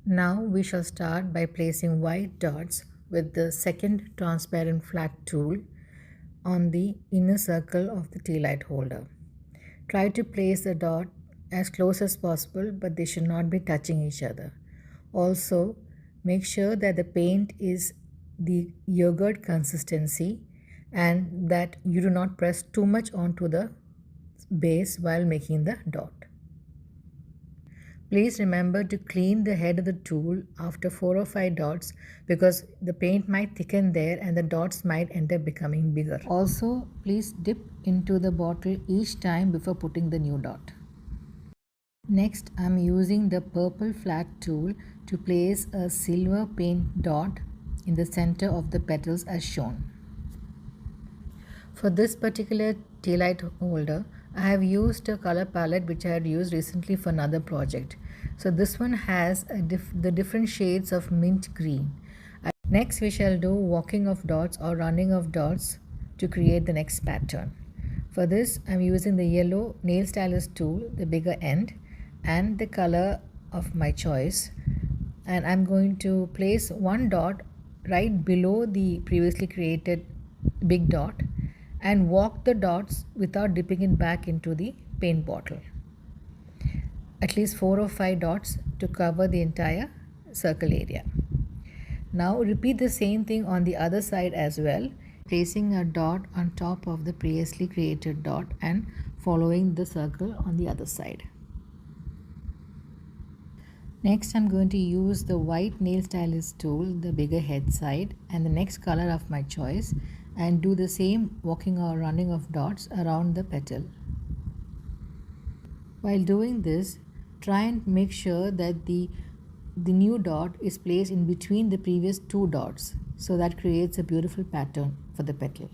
Now we shall start by placing white dots with the second transparent flat tool on the inner circle of the tea light holder. Try to place the dot as close as possible, but they should not be touching each other. Also, make sure that the paint is the yogurt consistency and that you do not press too much onto the base while making the dot. Please remember to clean the head of the tool after 4 or 5 dots because the paint might thicken there and the dots might end up becoming bigger. Also, please dip into the bottle each time before putting the new dot. Next, I am using the purple flat tool to place a silver paint dot in the center of the petals as shown. For this particular tea light holder, I have used a color palette which I had used recently for another project. So this one has the different shades of mint green. Next we shall do walking of dots or running of dots to create the next pattern. For this I am using the yellow nail stylus tool, the bigger end, and the color of my choice, and I'm going to place one dot right below the previously created big dot and walk the dots without dipping it back into the paint bottle. At least 4 or 5 dots to cover the entire circle area. Now repeat the same thing on the other side as well, placing a dot on top of the previously created dot and following the circle on the other side. Next, I'm going to use the white nail stylus tool, the bigger head side, and the next color of my choice, and do the same walking or running of dots around the petal. While doing this, try and make sure that the new dot is placed in between the previous 2 dots, so that creates a beautiful pattern for the petal.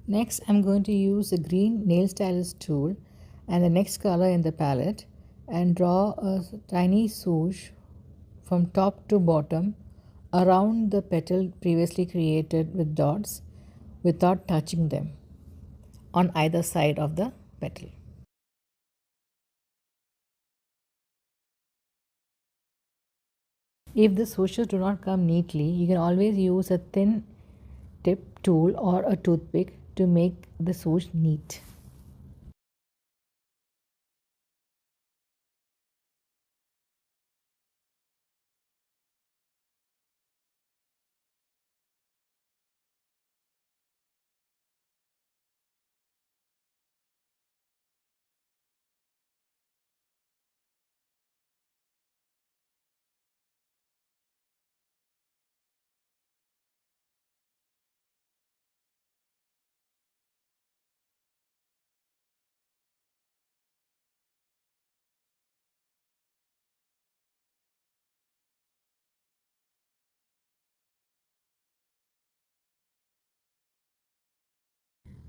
Next, I'm going to use the green nail stylus tool and the next color in the palette and draw a tiny swoosh from top to bottom around the petal previously created with dots without touching them on either side of the petal. If the swooshes do not come neatly, you can always use a thin tip tool or a toothpick to make the swoosh neat.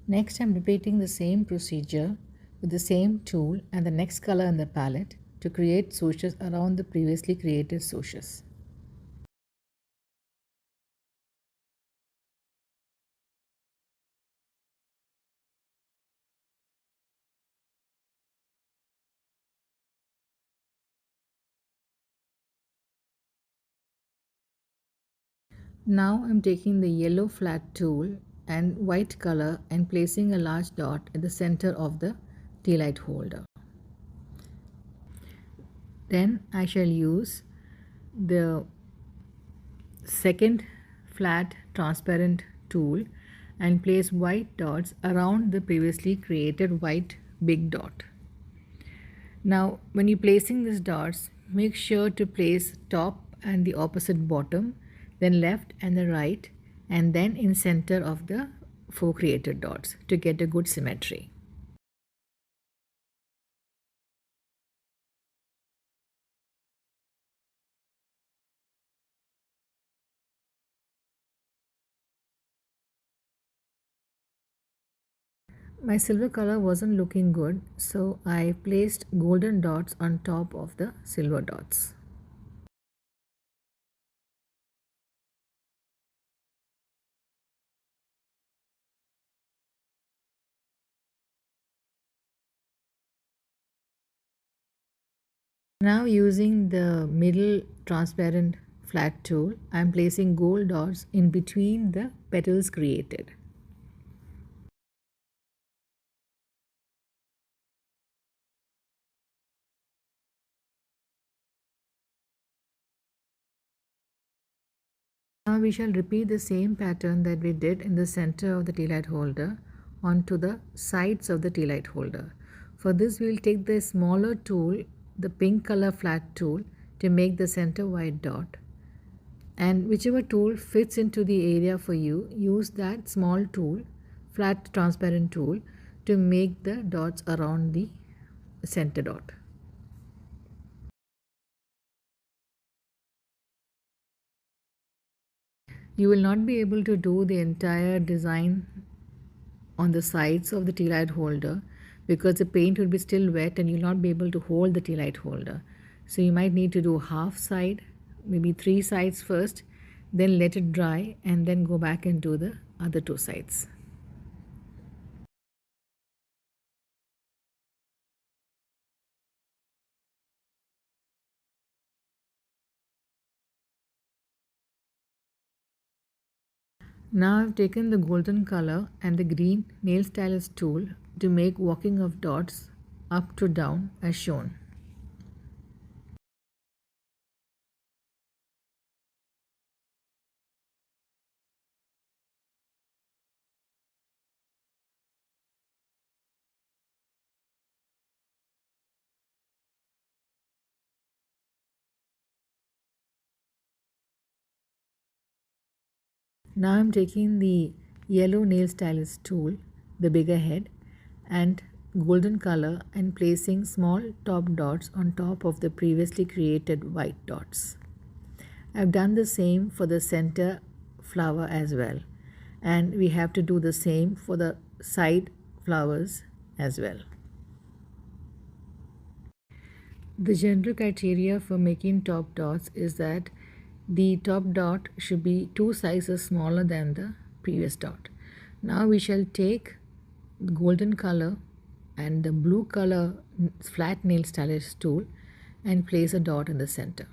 Next, I'm repeating the same procedure with the same tool and the next color in the palette to create swooshes around the previously created swooshes. Now I'm taking the yellow flat tool and white color and placing a large dot at the center of the tea light holder. Then I shall use the second flat transparent tool and place white dots around the previously created white big dot. Now when you're placing these dots, make sure to place top and the opposite bottom, then left and the right, and then in center of the 4 created dots to get a good symmetry. My silver color wasn't looking good, so I placed golden dots on top of the silver dots. Now using the middle transparent flat tool, I am placing gold dots in between the petals created. Now we shall repeat the same pattern that we did in the center of the tea light holder onto the sides of the tea light holder. For this we will take the smaller tool, the pink color flat tool, to make the center white dot. And whichever tool fits into the area for you, use that small tool, flat transparent tool, to make the dots around the center dot. You will not be able to do the entire design on the sides of the tea light holder because the paint will be still wet and you'll not be able to hold the tea light holder. So you might need to do half side, maybe 3 sides first, then let it dry and then go back and do the other 2 sides. Now I've taken the golden color and the green nail stylus tool to make walking of dots up to down as shown. Now I'm taking the yellow nail stylus tool, the bigger head, and golden color and placing small top dots on top of the previously created white dots. I've done the same for the center flower as well, and we have to do the same for the side flowers as well. The general criteria for making top dots is that the top dot should be 2 sizes smaller than the previous dot. Now we shall take the golden color and the blue color flat nail stylus tool and place a dot in the center.